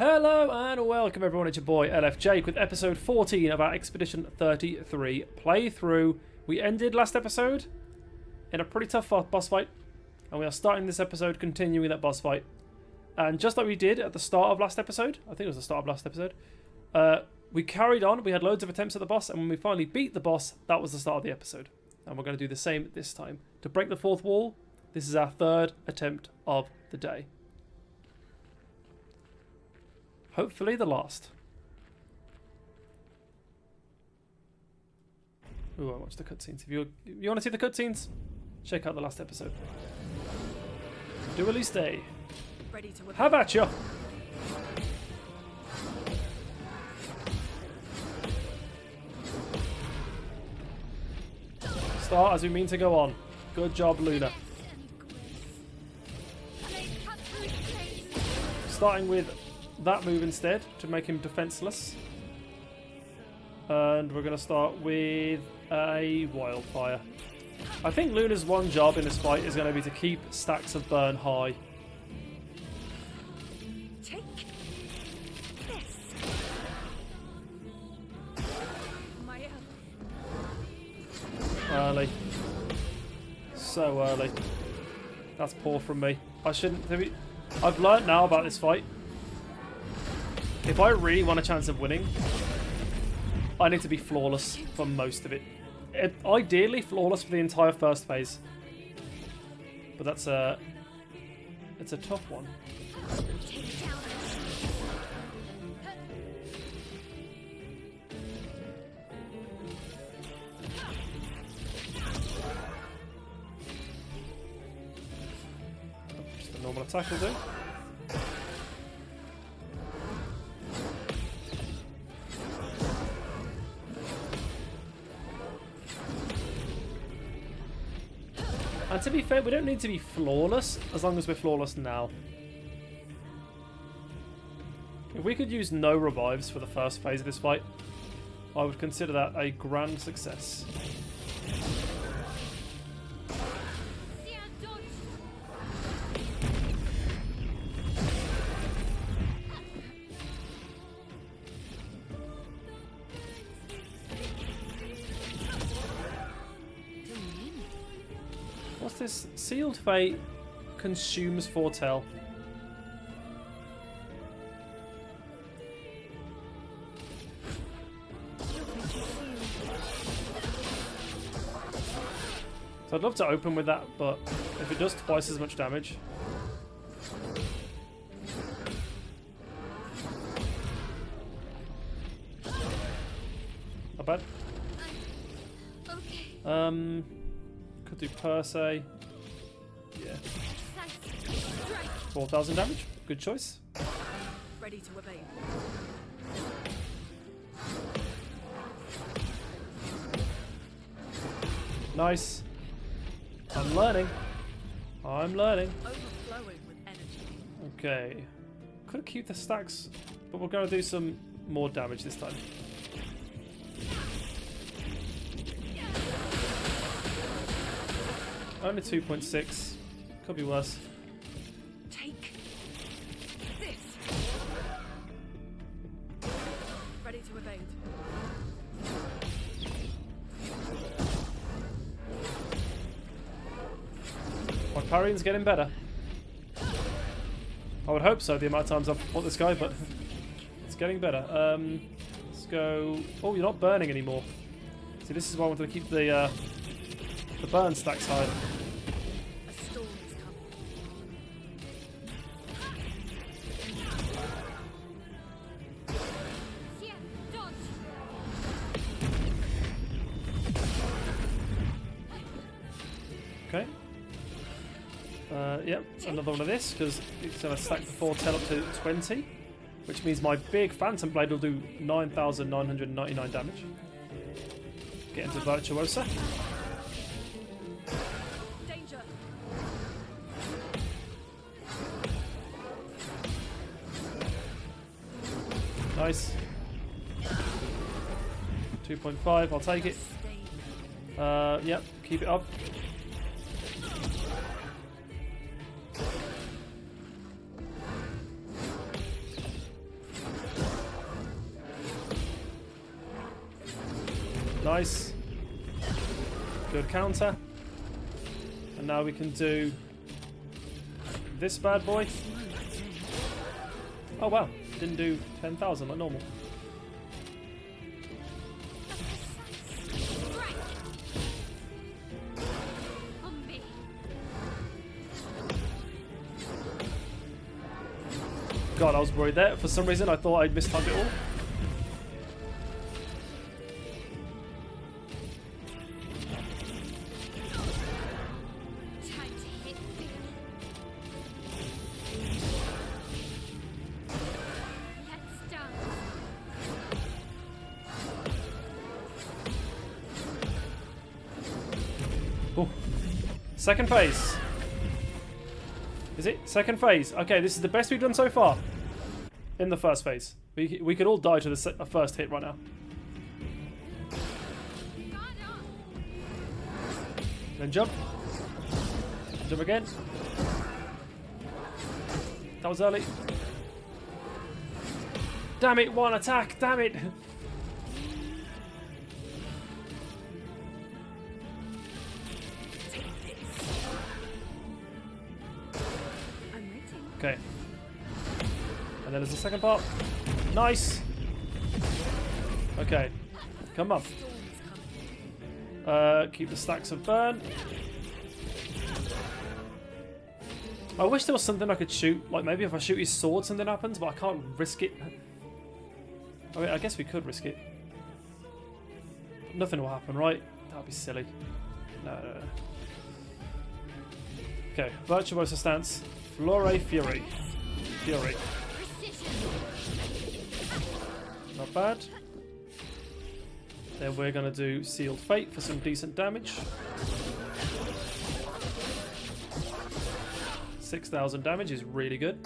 Hello and welcome everyone, it's your boy LFJ with episode 14 of our Expedition 33 playthrough. We ended last episode in a pretty tough boss fight, and we are starting this episode continuing that boss fight. And just like we did at the start of last episode, I think it was the start of last episode, we carried on, we had loads of attempts at the boss, and when we finally beat the boss, that was the start of the episode. And we're going to do the same this time. To break the fourth wall, this is our third attempt of the day. Hopefully the last. Ooh, I watched the cutscenes. If you want to see the cutscenes, check out the last episode. Dually stay. Ready to Have at ya! Start as we mean to go on. Good job, Luna. Starting with that move instead to make him defenseless. And we're going to start with a wildfire. I think Luna's one job in this fight is going to be to keep stacks of burn high. take this. My Early. So early. That's poor from me. I shouldn't... I've learnt now about this fight. If I really want a chance of winning, I need to be flawless for most of it. Ideally, flawless for the entire first phase. But that's it's a tough one. Just a normal attack will do. And to be fair, we don't need to be flawless, as long as we're flawless now. If we could use no revives for the first phase of this fight, I would consider that a grand success. What's this? Sealed Fate consumes foretell. So I'd love to open with that, but if it does twice as much damage. Not bad. Could do per se. Yeah. 4,000 damage. Good choice. ready to evade. Nice. I'm learning. I'm learning. Overflowing with energy. Okay. Could keep the stacks, but we're going to do some more damage this time. Only 2.6. Could be worse. Take this. Ready to evade. My parrying's getting better. I would hope so, the amount of times I've fought this guy, but it's getting better. Let's go... Oh, you're not burning anymore. See, this is why I wanted to keep the burn stacks high. A storm is coming. Okay. Yep, another one of this, because it's going to stack the foretell up to 20, which means my big Phantom Blade will do 9,999 damage. Get into Virtuosa. Danger. Nice. 2.5, I'll take it. Yep, keep it up. Nice. Good counter. And now we can do this bad boy. Oh wow, didn't do 10,000 like normal. God, I was worried there. For some reason, I thought I'd mistimed it all. Oh. Second phase. Is it? Second phase. Okay, this is the best we've done so far. In the first phase. We could all die to the first hit right now. Then jump. Jump again. That was early. Damn it, one attack. Damn it. Okay. And then there's the second part. Nice. Okay. Come on. Keep the stacks of burn. I wish there was something I could shoot. Like maybe if I shoot his sword something happens, but I can't risk it. I mean, I guess we could risk it. Nothing will happen, right? That would be silly. No. Okay. Virtuoso stance. Flore Fury. Fury. Not bad. Then we're going to do Sealed Fate for some decent damage. 6,000 damage is really good.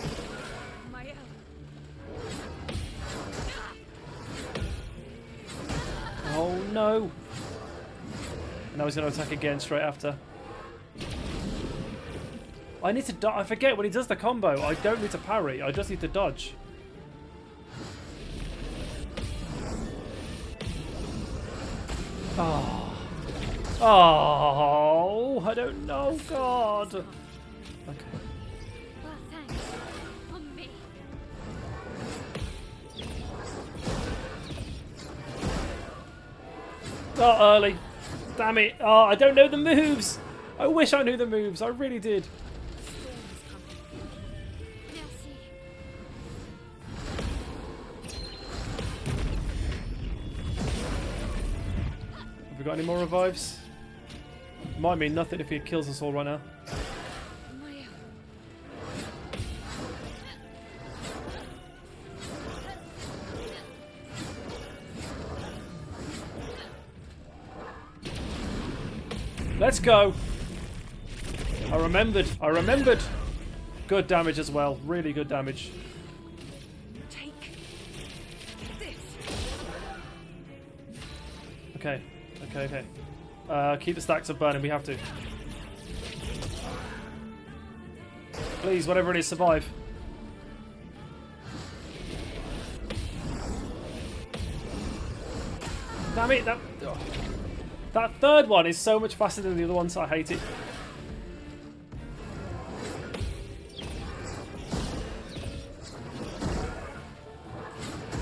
Oh no! And now he's going to attack again straight after. I need to I forget when he does the combo. I don't need to parry. I just need to dodge. Oh. Oh, I don't know. God. Okay. Well, thanks. On me. Oh, early. Damn it. Oh, I don't know the moves. I wish I knew the moves. I really did. Got any more revives? Might mean nothing if he kills us all right now. Let's go! I remembered. I remembered. Good damage as well. Really good damage. Take this. Okay. Okay. Keep the stacks of burning. We have to. Please, whatever it is, survive. Damn it! That third one is so much faster than the other ones. I hate it.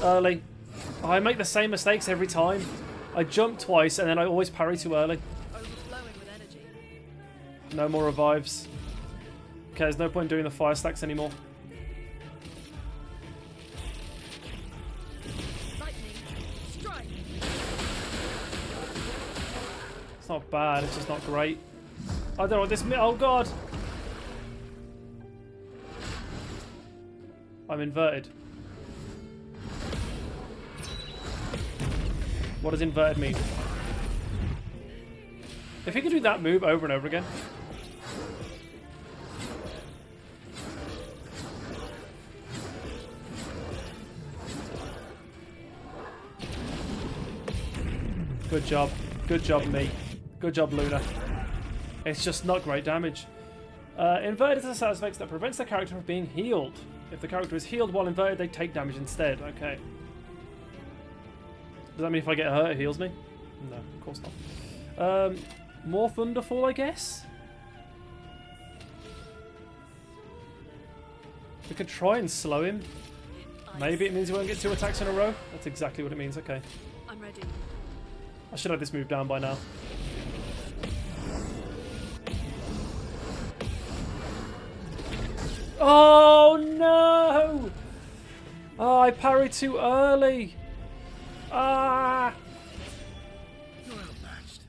Early. I make the same mistakes every time. I jump twice and then I always parry too early. Overflowing with energy. No more revives. Okay, there's no point in doing the fire stacks anymore. Lightning. Strike. It's not bad, it's just not great. I don't know what this... Oh god! I'm inverted. What does inverted mean? If he could do that move over and over again. Good job. Good job, me. Good job, Luna. It's just not great damage. Inverted is a status effect that prevents the character from being healed. If the character is healed while inverted, they take damage instead. Okay. Does that mean if I get hurt, it heals me? No, of course not. More Thunderfall, I guess? We could try and slow him. Maybe it means he won't get 2 attacks in a row. That's exactly what it means. Okay. I'm ready. I should have this move down by now. Oh no! Oh, I parried too early. Ah! You're outmatched.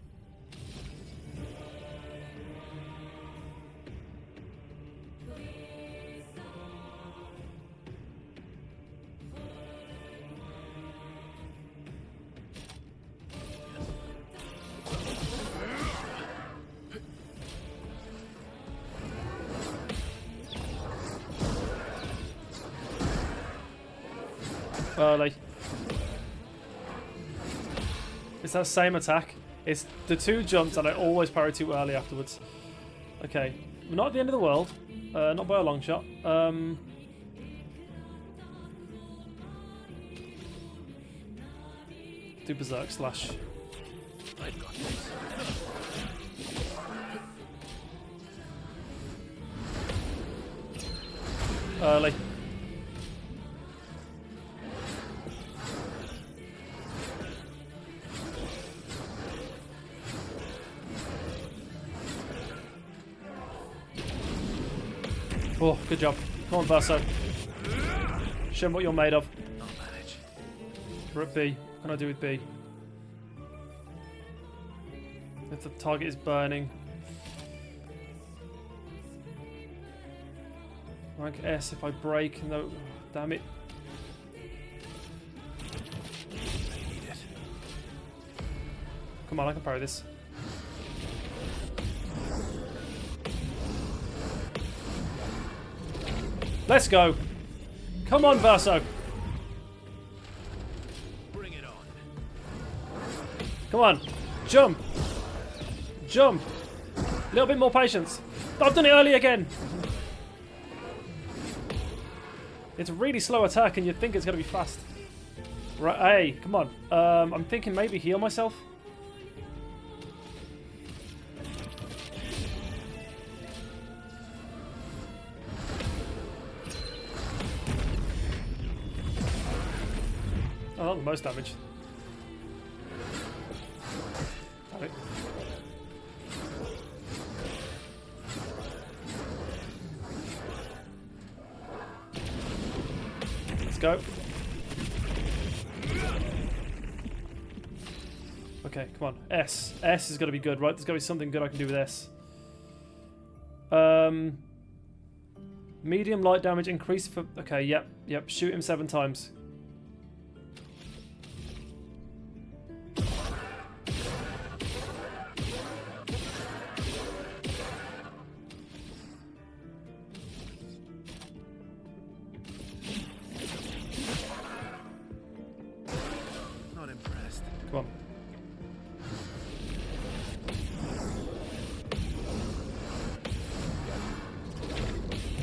Early. It's that same attack. It's the 2 jumps and I always parry too early afterwards. Okay. We're not at the end of the world. Not by a long shot. Do Berserk Slash. I've got this. Early. Oh, good job. Come on, Verso. Show him what you're made of. I'll manage. We're at B. What can I do with B? If the target is burning. Rank S if I break. No. Damn it. I need it. Come on, I can parry this. Let's go. Come on, Verso. Bring it on. Come on. Jump. Jump. A little bit more patience. I've done it early again. It's a really slow attack and you'd think it's going to be fast. Right, hey, come on. I'm thinking maybe heal myself. Oh, not the most damage. Damn it. Let's go. Okay, come on. S. S is going to be good, right? There's going to be something good I can do with S. Medium light damage increase for... Okay, yep. Shoot him 7 times. Not impressed. Come on.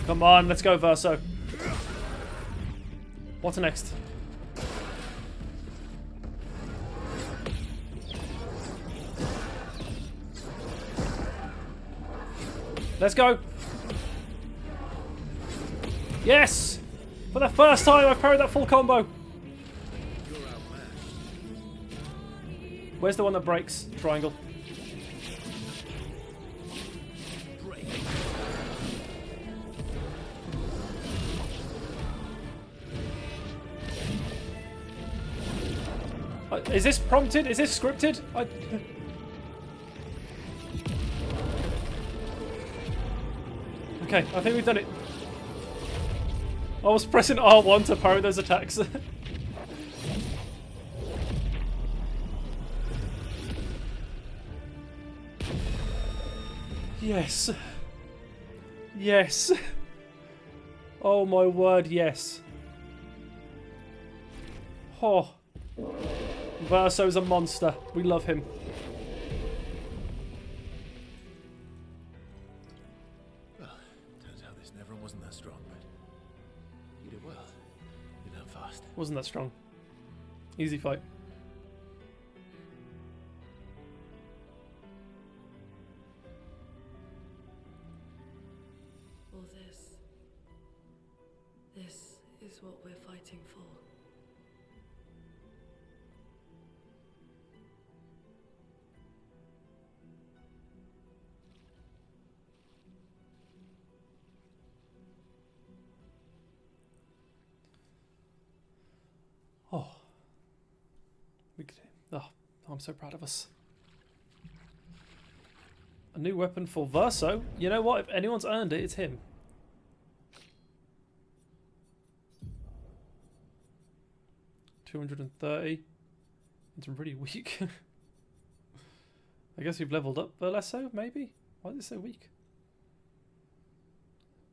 Come on, let's go, Verso. What's next? Let's go. Yes! For the first time, I've parried that full combo. You're outmatched. Where's the one that breaks? Triangle. Break. Is this prompted? Is this scripted? Okay, I think we've done it. I was pressing R1 to parry those attacks. Yes. Yes. Oh my word, yes. Oh. Verso's a monster. We love him. Well, turns out this never wasn't that strong, but you did well. You learned fast. Wasn't that strong. Easy fight. is what we're fighting for. Oh. We could, oh, I'm so proud of us. A new weapon for Verso. You know what? If anyone's earned it, it's him. $230. It's really weak. I guess we've leveled up Verso, maybe? Why is it so weak?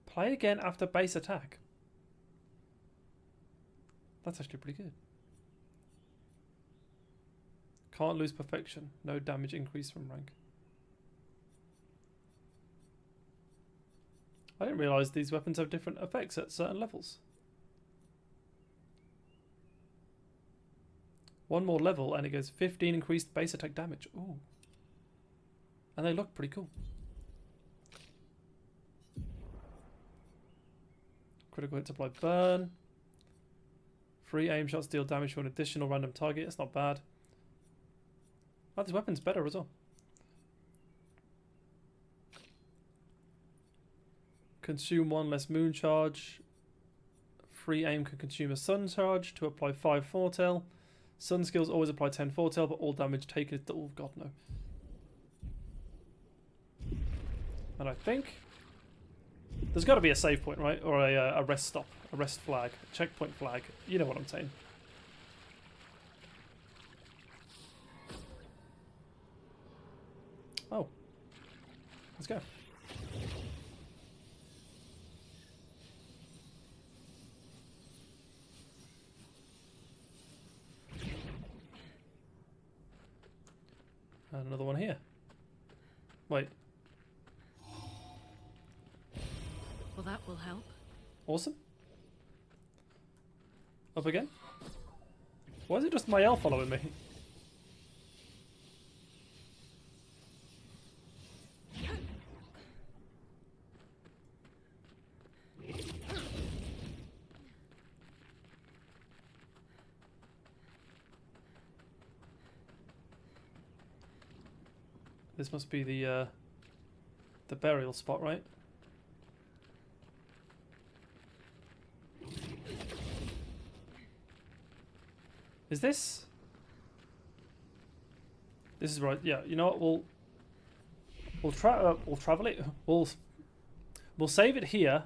Play again after base attack. That's actually pretty good. Can't lose perfection. No damage increase from rank. I didn't realise these weapons have different effects at certain levels. One more level and it goes 15 increased base attack damage. Ooh. And they look pretty cool. Critical hits apply burn. Free aim shots deal damage to an additional random target. It's not bad. Oh, this weapon's better as well. Consume 1 less moon charge. Free aim can consume a sun charge to apply 5 foretell. Sun skills always apply 10 foretell, but all damage taken is... Oh god, no. And I think... There's got to be a save point, right? Or a rest stop. A rest flag. A checkpoint flag. You know what I'm saying. Oh. Let's go. And another one here. Wait. Well, that will help. Awesome. Up again. Why is it just my elf following me? This must be the burial spot, right? Is this? This is right. Yeah. You know what? We'll travel it. We'll save it here.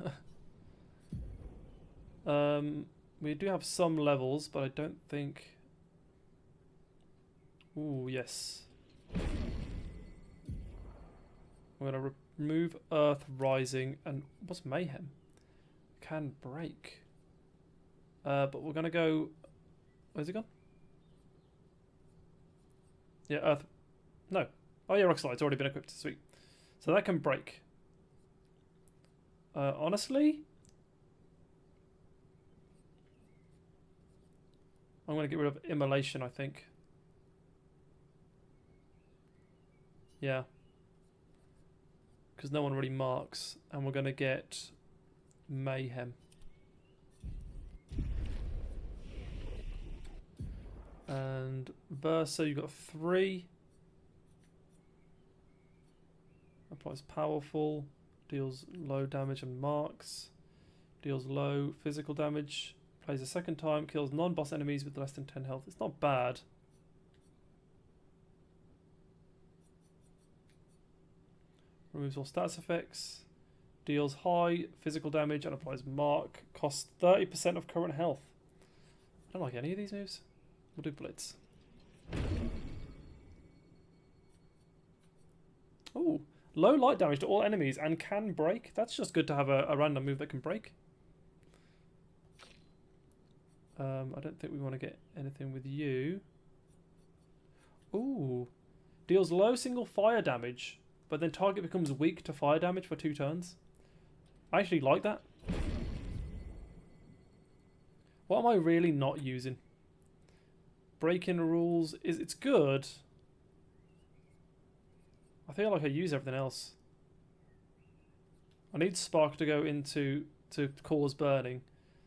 We do have some levels, but I don't think. Ooh, yes. We're going to remove Earth Rising and what's Mayhem? Can break. But we're going to go... Where's it gone? Yeah, Earth... No. Oh yeah, Rock Slide's already been equipped. Sweet. So that can break. Honestly... I'm going to get rid of Immolation, I think. Yeah. Because no one really marks, and we're going to get Mayhem. And Versa, you've got 3. Applies powerful, deals low damage and marks, deals low physical damage, plays a second time, kills non-boss enemies with less than 10 health. It's not bad. Removes all status effects, deals high physical damage and applies mark, costs 30% of current health. I don't like any of these moves. We'll do Blitz. Ooh, low light damage to all enemies and can break. That's just good to have a random move that can break. I don't think we want to get anything with you. Ooh, deals low single fire damage, but then target becomes weak to fire damage for 2 turns. I actually like that. What am I really not using? Break-in rules is it's good. I feel like I use everything else. I need Spark to go into to cause burning.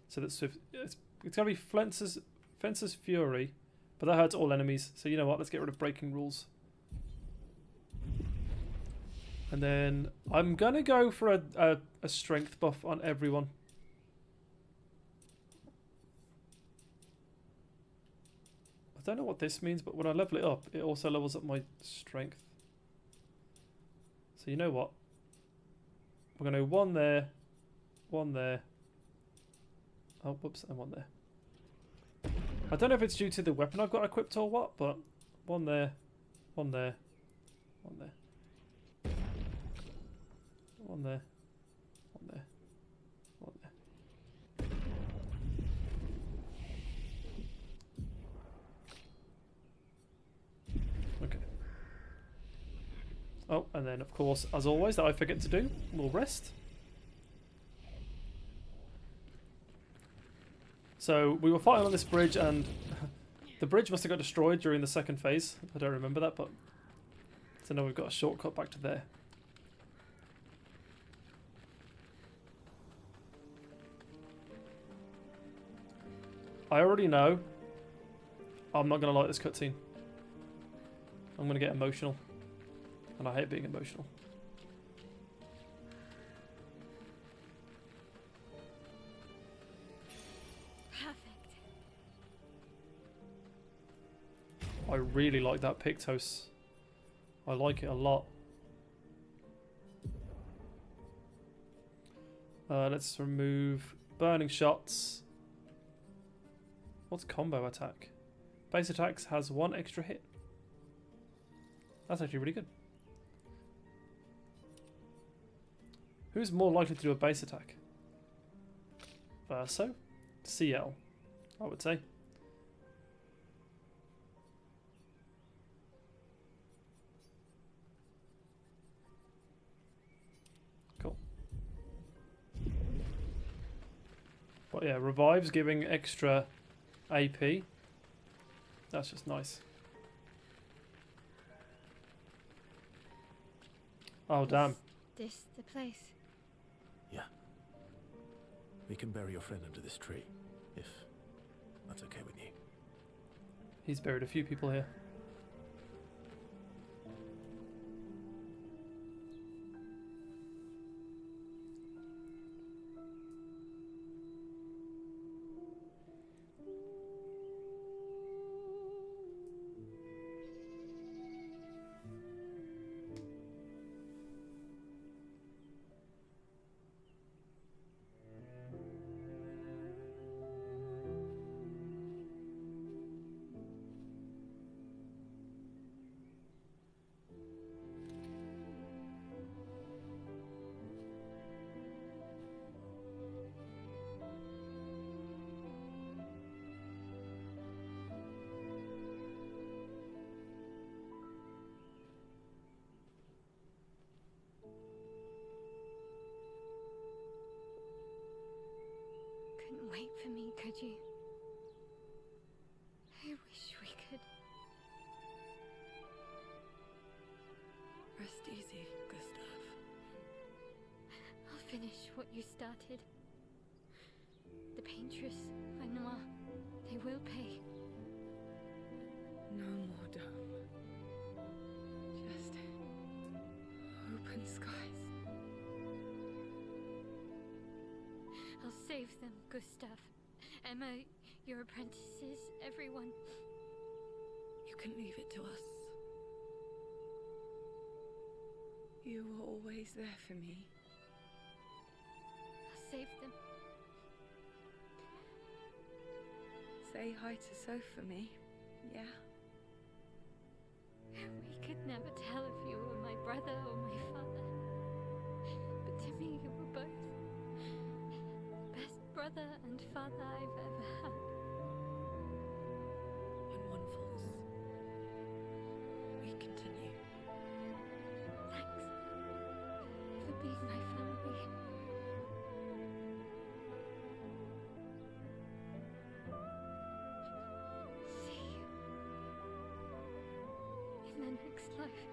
So that Swift... It's going to be Fencer's Fury, but that hurts all enemies. So you know what? Let's get rid of Breaking Rules. And then I'm going to go for a strength buff on everyone. I don't know what this means, but when I level it up, it also levels up my strength. So you know what? We're going to one there, one there. Oh, whoops, and one there. I don't know if it's due to the weapon I've got equipped or what, but one there, one there, one there. One there, one there, one there. Okay. Oh, and then of course, as always, that I forget to do, we'll rest. So we were fighting on this bridge, and the bridge must have got destroyed during the second phase. I don't remember that, but so now we've got a shortcut back to there. I already know I'm not going to like this cutscene. I'm going to get emotional. And I hate being emotional. Perfect. I really like that Pictos. I like it a lot. Let's remove burning shots. What's combo attack? Base attacks has 1 extra hit. That's actually really good. Who's more likely to do a base attack? Verso? CL, I would say. Cool. But yeah, revives giving extra AP. That's just nice. Oh damn. Is this the place? Yeah. We can bury your friend under this tree, if that's okay with you. He's buried a few people here. Couldn't wait for me, could you? I wish we could. Rest easy, Gustav. I'll finish what you started. The paintress, Renoir, they will pay. No more dome. Just open skies. I'll save them, Gustav. Emma, your apprentices, everyone. You can leave it to us. You were always there for me. I'll save them. Say hi to Soph for me, yeah? We could never tell if you were my brother or my father. But to me, you were both. Best brother and father I've ever had. When one falls, we continue. Thanks for being my family. See you in the next life.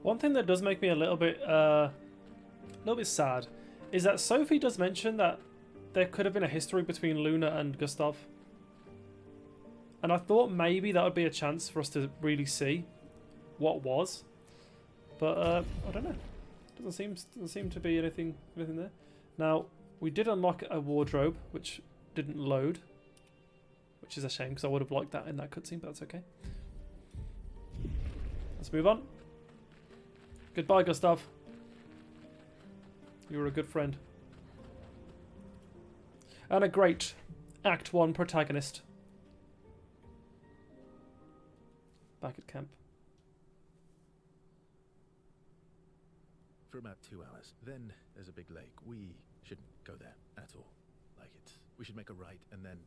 One thing that does make me a little bit sad is that Sophie does mention that there could have been a history between Luna and Gustav. And I thought maybe that would be a chance for us to really see what was. But I don't know. Doesn't seem to be anything there. Now, we did unlock a wardrobe, which didn't load. Which is a shame, because I would have liked that in that cutscene, but that's okay. Let's move on. Goodbye, Gustav. You were a good friend. And a great Act 1 protagonist. Back at camp. For about 2 hours. Then there's a big lake. We shouldn't go there at all. We should make a right, and then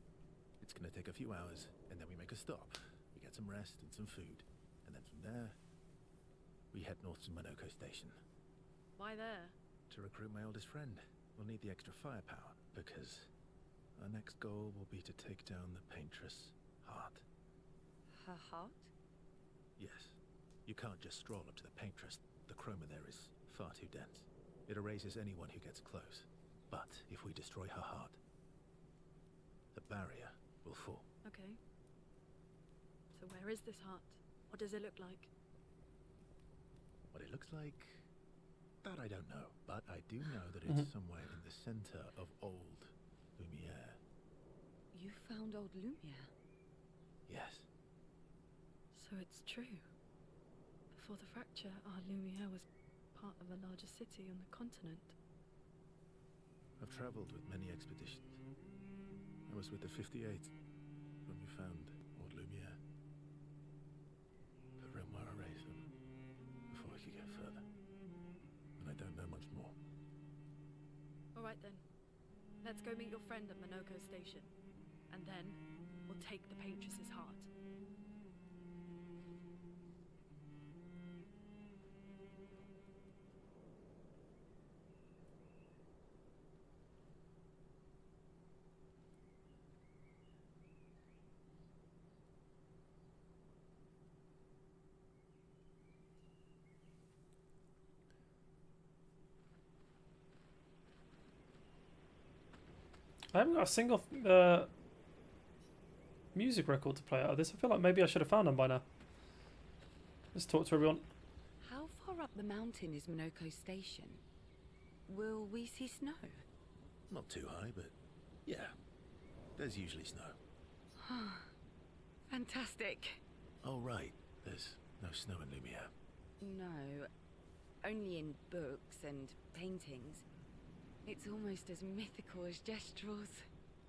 it's gonna take a few hours, and then we make a stop. We get some rest and some food, and then from there, we head north to Monoko Station. Why there? To recruit my oldest friend. We'll need the extra firepower, because our next goal will be to take down the paintress Heart. Her heart? Yes. You can't just stroll up to the paintress. The chroma there is far too dense. It erases anyone who gets close. But if we destroy her heart, the barrier will fall. Okay. So where is this heart? What does it look like? What it looks like, that I don't know. But I do know that it's somewhere in the center of old Lumiere. You found old Lumiere? Yes. So it's true. Before the fracture, our Lumiere was part of a larger city on the continent. I've traveled with many expeditions. I was with the 58th when we found old Lumiere. But Renoir erased them before we could get further. And I don't know much more. Alright then. Let's go meet your friend at Monoko Station. And then, we'll take the Paintress's heart. I haven't got a single music record to play out of this. I feel like maybe I should have found them by now. Let's talk to everyone. How far up the mountain is Monoko Station? Will we see snow? Not too high, but yeah. There's usually snow. Fantastic. Oh, right. There's no snow in Lumiere. No, only in books and paintings. It's almost as mythical as Gestrels.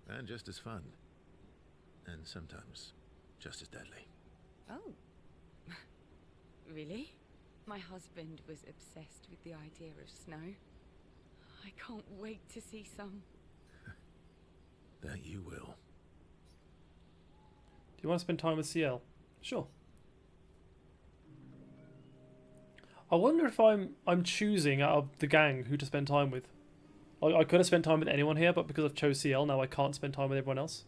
And just as fun. And sometimes just as deadly. Oh. Really? My husband was obsessed with the idea of snow. I can't wait to see some. That you will. Do you want to spend time with CL? Sure. I wonder if I'm choosing out of the gang who to spend time with. I could have spent time with anyone here, but because I've chose CL, now I can't spend time with everyone else.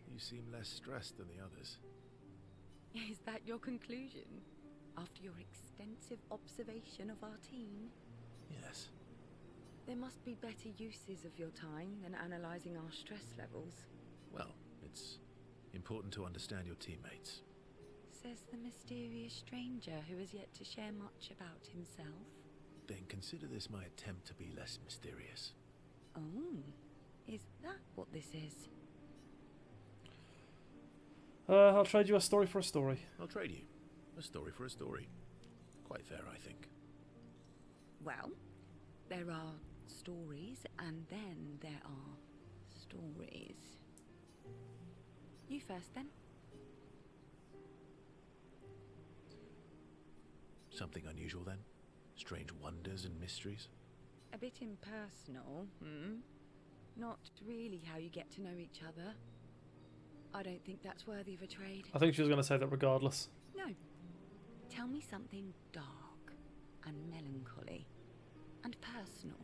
You seem less stressed than the others. Is that your conclusion? After your extensive observation of our team? Yes. There must be better uses of your time than analysing our stress levels. Well, it's important to understand your teammates. Says the mysterious stranger who has yet to share much about himself. Then consider this my attempt to be less mysterious. Oh, is that what this is? I'll trade you a story for a story. I'll trade you. A story for a story. Quite fair, I think. Well, there are stories and then there are stories. You first then. Something unusual then? Strange wonders and mysteries? A bit impersonal, Not really how you get to know each other. I don't think that's worthy of a trade. I think she was going to say that regardless. No. Tell me something dark and melancholy and personal.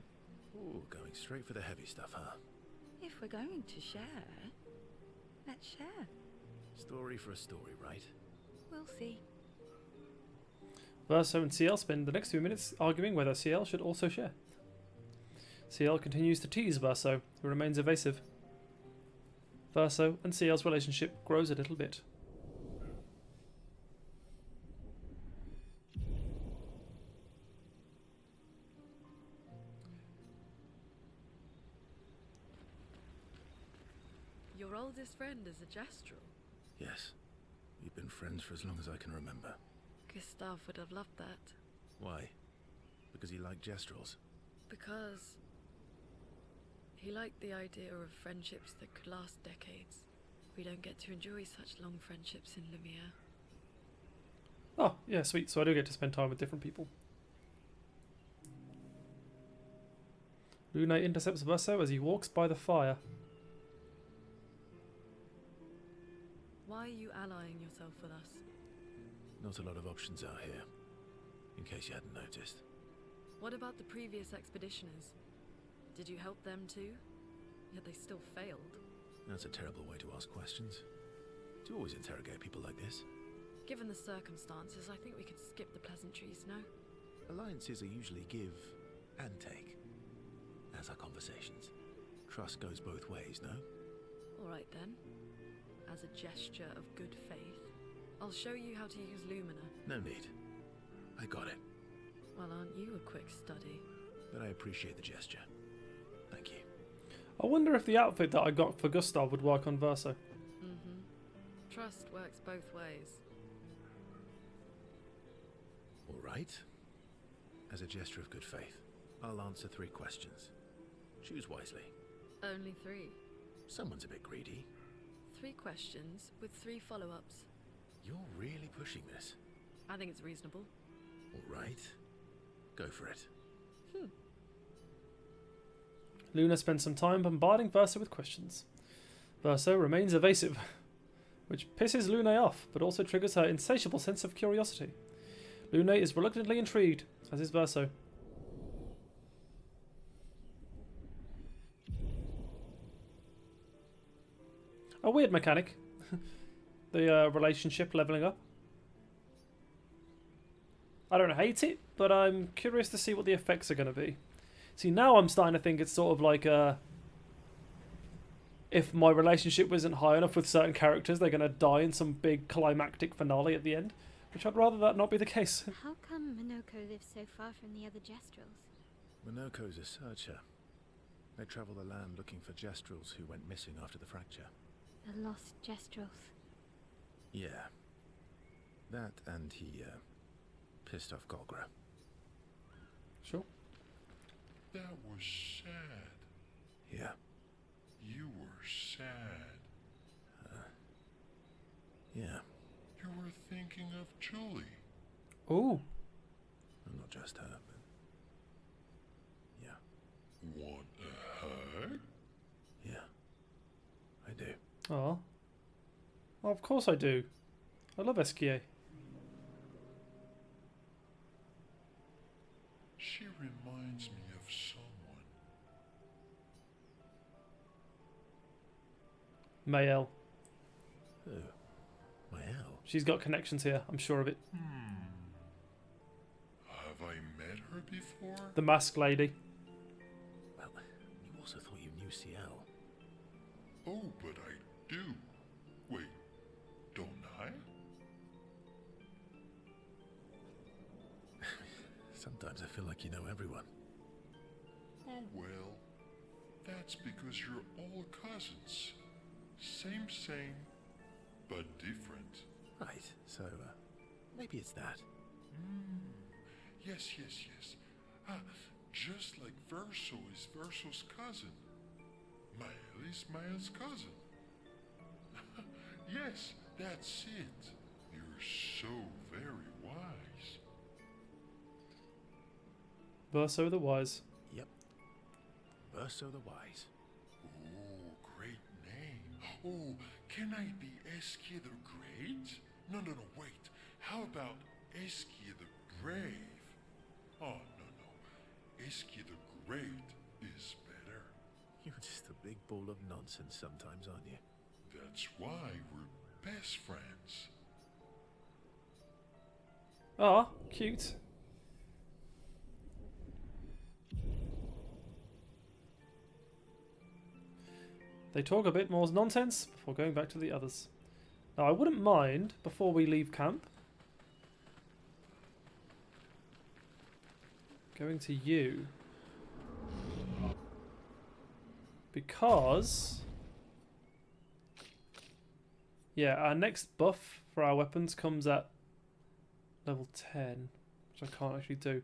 Ooh, going straight for the heavy stuff, huh? If we're going to share, let's share. Story for a story, right? We'll see. Verso and CL spend the next few minutes arguing whether CL should also share. CL continues to tease Verso, who remains evasive. Verso and CL's relationship grows a little bit. Your oldest friend is a Gestrel. Yes. We've been friends for as long as I can remember. Gustav would have loved that. Why? Because he liked Gestrels? Because he liked the idea of friendships that could last decades. We don't get to enjoy such long friendships in Lumiere. Oh, yeah, sweet. So I do get to spend time with different people. Luna intercepts Verso as he walks by the fire. Why are you allying yourself with us? Not a lot of options out here, in case you hadn't noticed. What about the previous expeditioners? Did you help them too? Yet they still failed. That's a terrible way to ask questions. Do you always interrogate people like this? Given the circumstances, I think we could skip the pleasantries, no? Alliances are usually give and take, as are conversations. Trust goes both ways, no? Alright then. As a gesture of good faith, I'll show you how to use Lumina. No need. I got it. Well, aren't you a quick study? But I appreciate the gesture. Thank you. I wonder if the outfit that I got for Gustav would work on Verso. Mm-hmm. Trust works both ways. All right. As a gesture of good faith, I'll answer 3 questions. Choose wisely. Only 3. Someone's a bit greedy. 3 questions with 3 follow-ups. You're really pushing this. I think it's reasonable. All right. Go for it. Luna spends some time bombarding Verso with questions. Verso remains evasive, which pisses Luna off, but also triggers her insatiable sense of curiosity. Luna is reluctantly intrigued, as is Verso. A weird mechanic. The relationship leveling up. I don't hate it, but I'm curious to see what the effects are going to be. See, now I'm starting to think it's sort of like if my relationship wasn't high enough with certain characters, they're going to die in some big climactic finale at the end, which I'd rather that not be the case. How come Minoko lives so far from the other Gestrels? Minoko's a searcher. They travel the land looking for Gestrels who went missing after the fracture. The lost Gestrels. Yeah. That and he, pissed off Golgra. Sure. That was sad. Yeah. You were sad. Yeah. You were thinking of Julie. Ooh. And not just her, but... Yeah. Want a hug? Yeah. I do. Oh. Well, of course I do. I love Esquier. She reminds me of someone. Mael. Oh. Mael. She's got connections here, I'm sure of it. Have I met her before? The masked lady. Well, you also thought you knew CL. Oh, but I do. Wait, don't I? Sometimes I feel like you know everyone. Oh, well, that's because you're all cousins. Same, but different. Right, so, maybe it's that. Yes. Just like Verso is Verso's cousin. Mael is Mael's cousin. Yes, that's it. You're so very wise. Verso the Wise. Yep. Verso the Wise. Oh, great name. Oh, can I be Eskia the Great? No, wait. How about Eskia the Brave? Oh, no. Eskia the Great is better. You're just a big ball of nonsense sometimes, aren't you? That's why we're best friends. Ah, cute. They talk a bit more nonsense before going back to the others. Now, I wouldn't mind, before we leave camp, going to you. Because... yeah, our next buff for our weapons comes at level 10, which I can't actually do.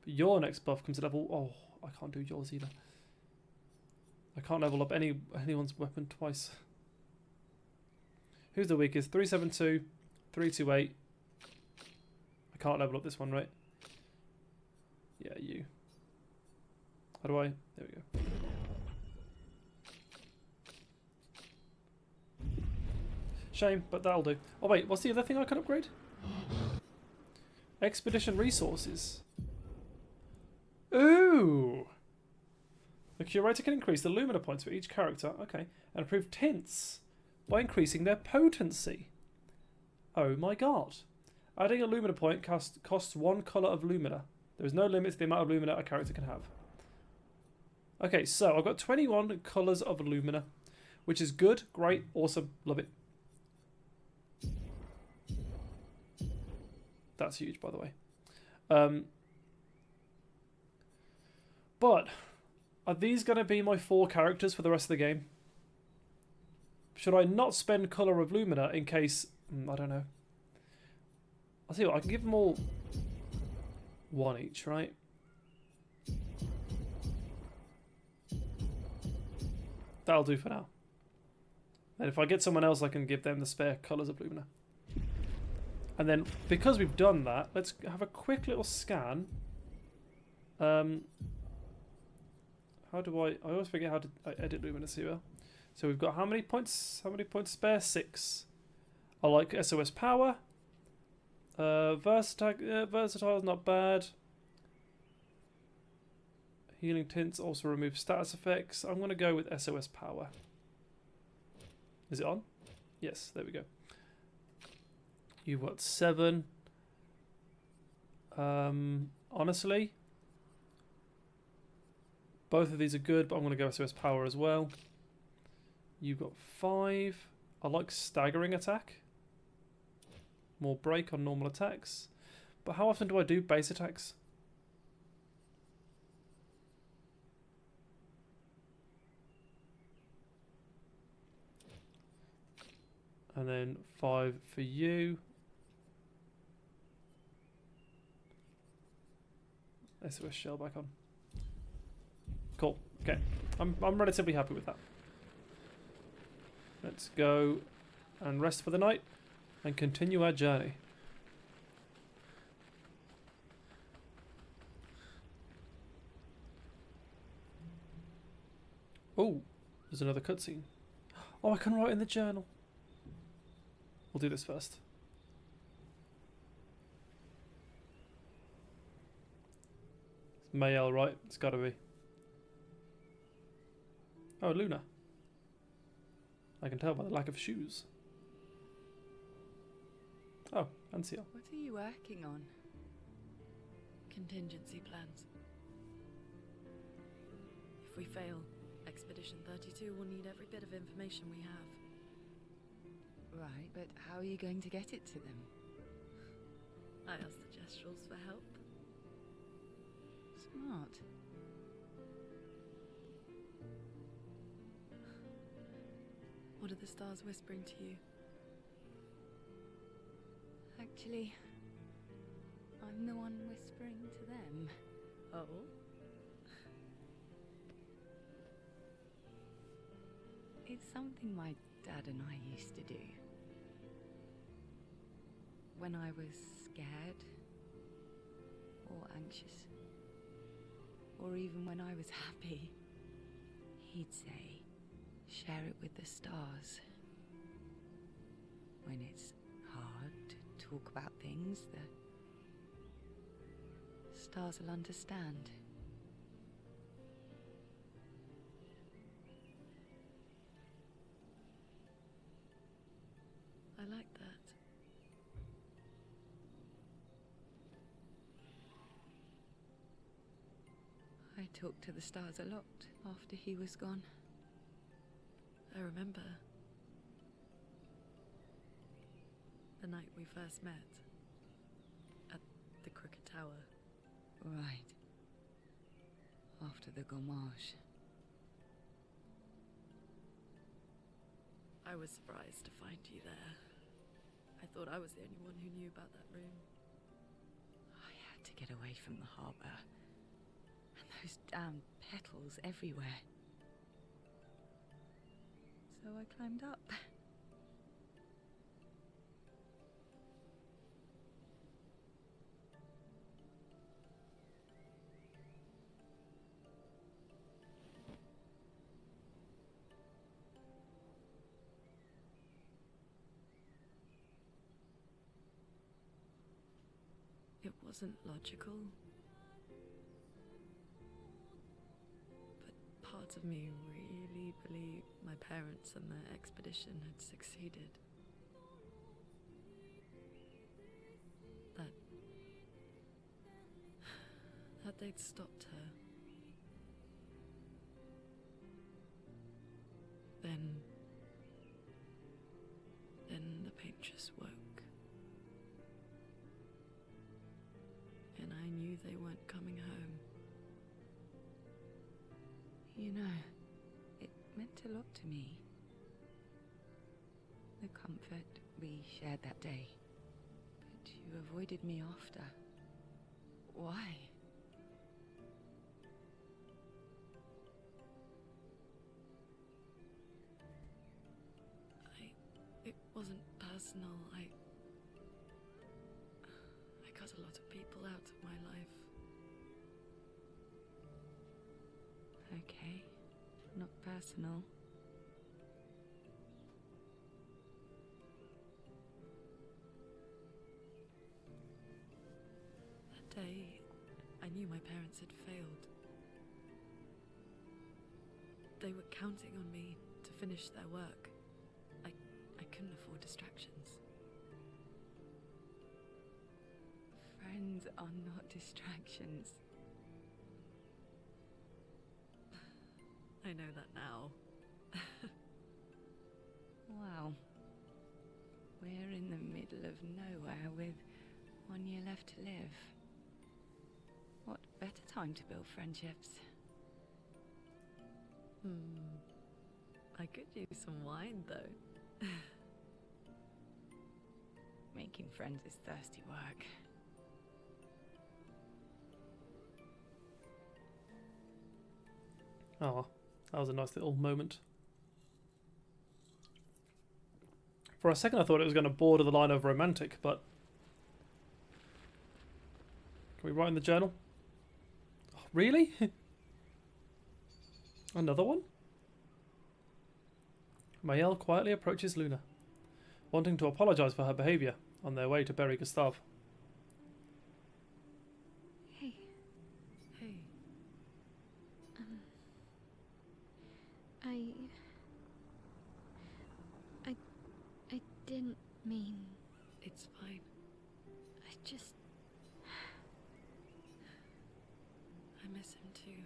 But your next buff comes at level... oh, I can't do yours either. I can't level up anyone's weapon twice. Who's the weakest? 372, 328. I can't level up this one, right? Yeah, you. How do I? There we go. Shame, but that'll do. Oh wait, what's the other thing I can upgrade? Expedition resources. Ooh! The curator can increase the Lumina points for each character, okay, and improve tints by increasing their potency. Oh my god. Adding a Lumina point costs 1 colour of Lumina. There is no limit to the amount of Lumina a character can have. Okay, so I've got 21 colours of Lumina, which is good, great, awesome, love it. That's huge, by the way. But are these going to be my 4 characters for the rest of the game? Should I not spend colour of Lumina in case... I don't know. I'll tell you what, I can give them all 1 each, right? That'll do for now. And if I get someone else, I can give them the spare colours of Lumina. And then, because we've done that, let's have a quick little scan. How do I always forget how to edit Lumina CL. So we've got how many points? How many points spare? 6. I like SOS power. Versatile is not bad. Healing tints also remove status effects. I'm going to go with SOS power. Is it on? Yes, there we go. You've got 7. Honestly, both of these are good, but I'm going to go SOS power as well. You've got 5. I like staggering attack. More break on normal attacks. But how often do I do base attacks? And then 5 for you. SOS shell back on. Cool. Okay. I'm relatively happy with that. Let's go and rest for the night and continue our journey. Oh, there's another cutscene. Oh, I can write in the journal. We'll do this first. It's Mayel, right? It's gotta be. Oh, Luna. I can tell by the lack of shoes. Oh, and Seal. What are you working on? Contingency plans. If we fail, Expedition 32 will need every bit of information we have. Right, but how are you going to get it to them? I asked the Gestrals for help. Smart. What are the stars whispering to you? Actually, I'm the one whispering to them. Oh? It's something my dad and I used to do. When I was scared, or anxious, or even when I was happy, he'd say, share it with the stars. When it's hard to talk about things, the stars will understand. I like that. I talked to the stars a lot after he was gone. I remember the night we first met at the Crooked Tower. Right. After the gommage. I was surprised to find you there. I thought I was the only one who knew about that room. I had to get away from the harbour. And those damn petals everywhere. So I climbed up. It wasn't logical. But parts of me really believed my parents and their expedition had succeeded. That they'd stopped her. Then the paintress woke. And I knew they weren't coming home. You know, it meant a lot to me. The comfort we shared that day. But you avoided me after. Why? It wasn't personal. I cut a lot of people out of my life. Okay, not personal. That day, I knew my parents had failed. They were counting on me to finish their work. I couldn't afford distractions. Friends are not distractions. I know that now. Wow. We're in the middle of nowhere with 1 year left to live. What better time to build friendships? I could use some wine, though. Making friends is thirsty work. Oh, that was a nice little moment. For a second I thought it was going to border the line of romantic, but... Can we write in the journal? Oh, really? Another one? Maëlle quietly approaches Luna, wanting to apologise for her behaviour on their way to bury Gustave. Hey, Hey, I didn't mean. it's fine. I just. I miss him too.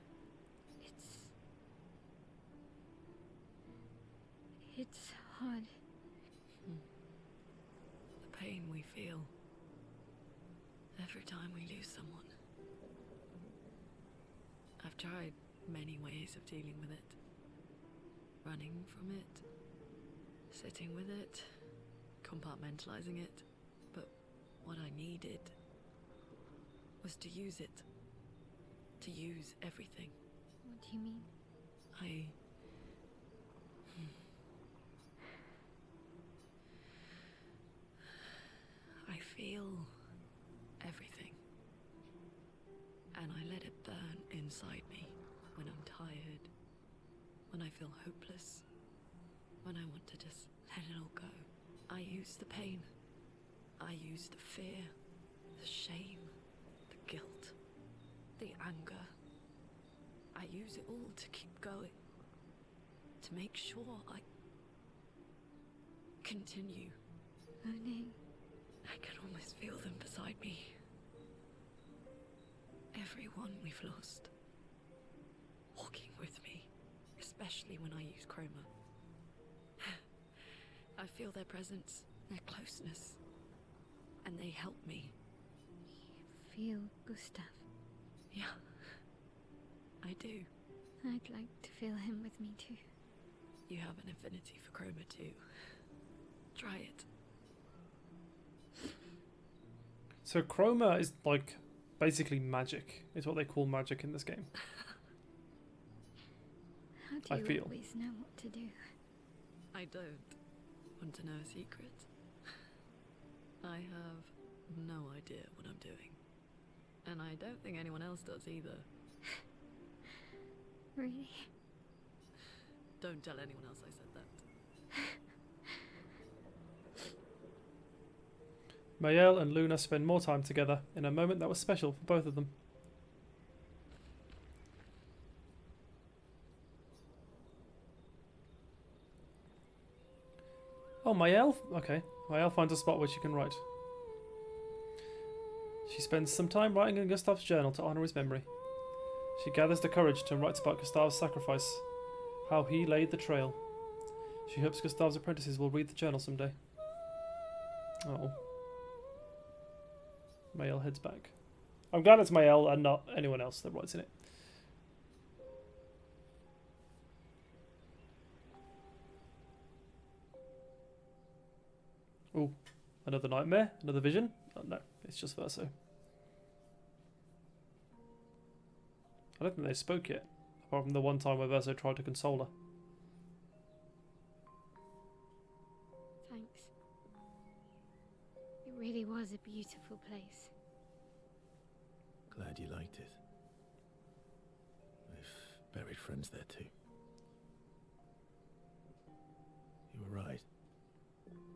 It's hard. The pain we feel every time we lose someone. I've tried many ways of dealing with it. Running from it, sitting with it, compartmentalizing it. But what I needed was to use it. To use everything. What do you mean? I feel everything. And I let it burn inside me when I'm tired, when I feel hopeless, when I want to just let it all go. I use the pain. I use the fear, the shame, the guilt, the anger. I use it all to keep going, to make sure I continue. Monet. I can almost feel them beside me. Everyone we've lost. especially when I use chroma. I feel their presence, their closeness, and they help me. You feel Gustav? Yeah, I do. I'd like to feel him with me too. You have an affinity for chroma too. Try it. So chroma is like basically magic. Is what they call magic in this game. How do I you feel. always know what to do? I don't. Want to know a secret? I have no idea what I'm doing. And I don't think anyone else does either. Really? Don't tell anyone else I said that. Mayel and Luna spend more time together in a moment that was special for both of them. Oh, Mayel? Okay. Mayel finds a spot where she can write. She spends some time writing in Gustav's journal to honour his memory. She gathers the courage to write about Gustav's sacrifice, how he laid the trail. She hopes Gustav's apprentices will read the journal someday. Oh. Mayel heads back. I'm glad it's Mayel and not anyone else that writes in it. Oh, another nightmare? Another vision? Oh, no, it's just Verso. I don't think they spoke yet, apart from the one time where Verso tried to console her. Thanks. It really was a beautiful place. Glad you liked it. I've buried friends there too. You were right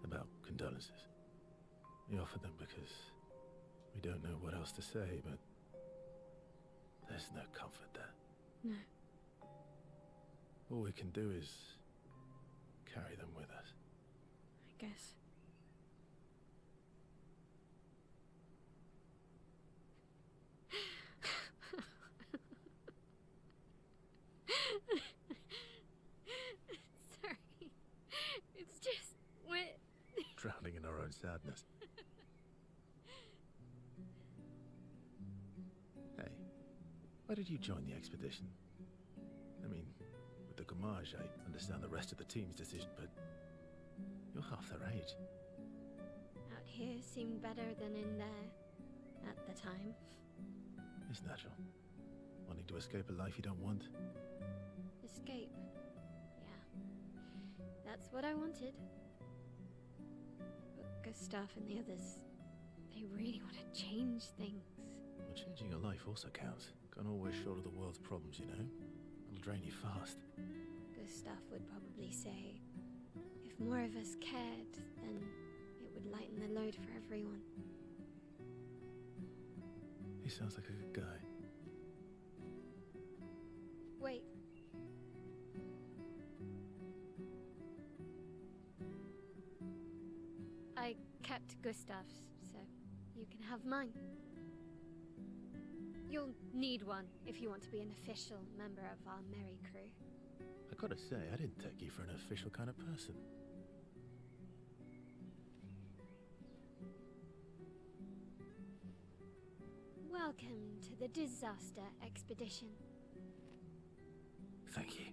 about condolences. We offered them because we don't know what else to say, but there's no comfort there. No. All we can do is carry them with us. I guess. Sorry. It's just wet. Drowning in our own sadness. Hey, why did you join the expedition? I mean, with the Gamage, I understand the rest of the team's decision, but you're half their age. Out here seemed better than in there at the time. It's natural. Wanting to escape a life you don't want. Escape. Yeah. That's what I wanted. But Gustav and the others, they really want to change things. Well, changing your life also counts. Can't always shoulder the world's problems, you know? It'll drain you fast. Gustav would probably say, if more of us cared, then it would lighten the load for everyone. He sounds like a good guy. Wait. I kept Gustav's, so you can have mine. You'll need one if you want to be an official member of our merry crew. I gotta say, I didn't take you for an official kind of person. Welcome to the disaster expedition. Thank you.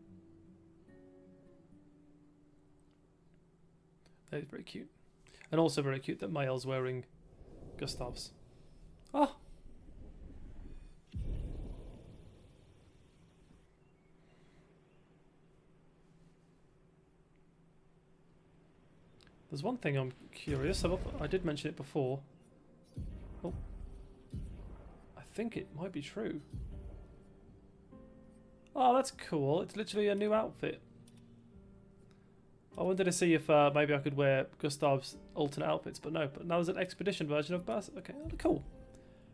That is very cute. And also very cute that Mayel's wearing Gustav's. Ah! There's one thing I'm curious about. I did mention it before. Oh. I think it might be true. Oh, that's cool. It's literally a new outfit. I wanted to see if maybe I could wear Gustav's alternate outfits, but no. But that was an expedition version of Bas. Okay, cool.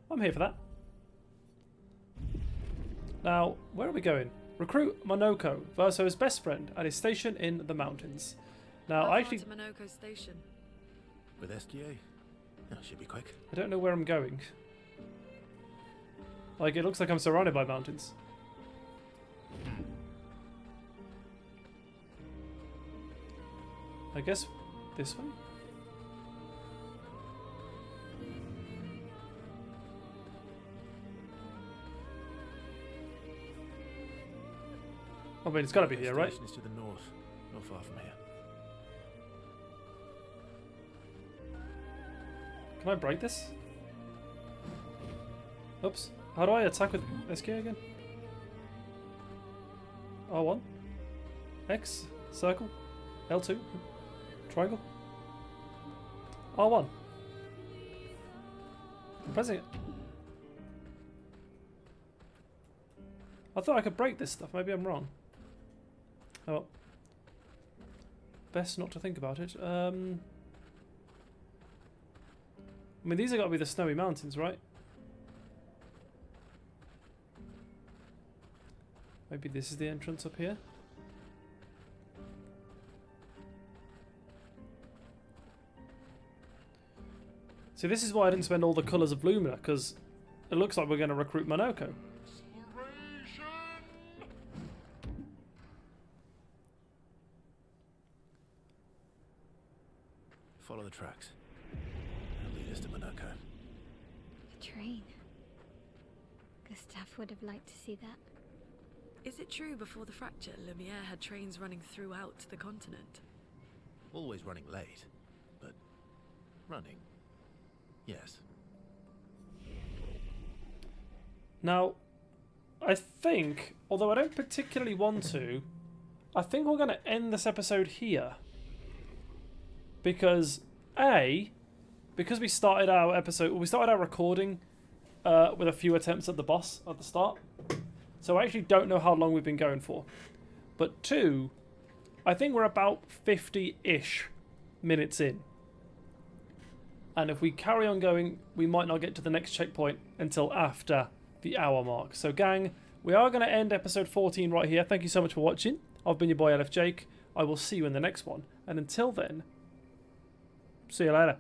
I'm here for that. Now, where are we going? Recruit Monoko, Verso's best friend, at his station in the mountains. Now, How I far actually... to Monoko Station? With SGA? That should be quick. I don't know where I'm going. Like, it looks like I'm surrounded by mountains. I guess this way? I mean, it's got to be here, right? Station is to the north, not far from here. Can I break this? Oops. How do I attack with SK again? R1? X? Circle? L2? Triangle? R1? I'm pressing it. I thought I could break this stuff. Maybe I'm wrong. Oh well. Best not to think about it. I mean, these have got to be the snowy mountains, right? Maybe this is the entrance up here. See, this is why I didn't spend all the colours of Lumina, because it looks like we're going to recruit Monoko. Follow the tracks. They'll lead us to Monaco. A train. Gustav would have liked to see that. Is it true before the fracture, Lumiere had trains running throughout the continent? Always running late, but running. Yes. Now, I think, although I don't particularly want to, I think we're going to end this episode here. Because, because we started our episode, we started our recording with a few attempts at the boss at the start. So I actually don't know how long we've been going for. But 2, I think we're about 50-ish minutes in. And if we carry on going, we might not get to the next checkpoint until after the hour mark. So gang, we are going to end episode 14 right here. Thank you so much for watching. I've been your boy LFJ. I will see you in the next one. And until then, see you later.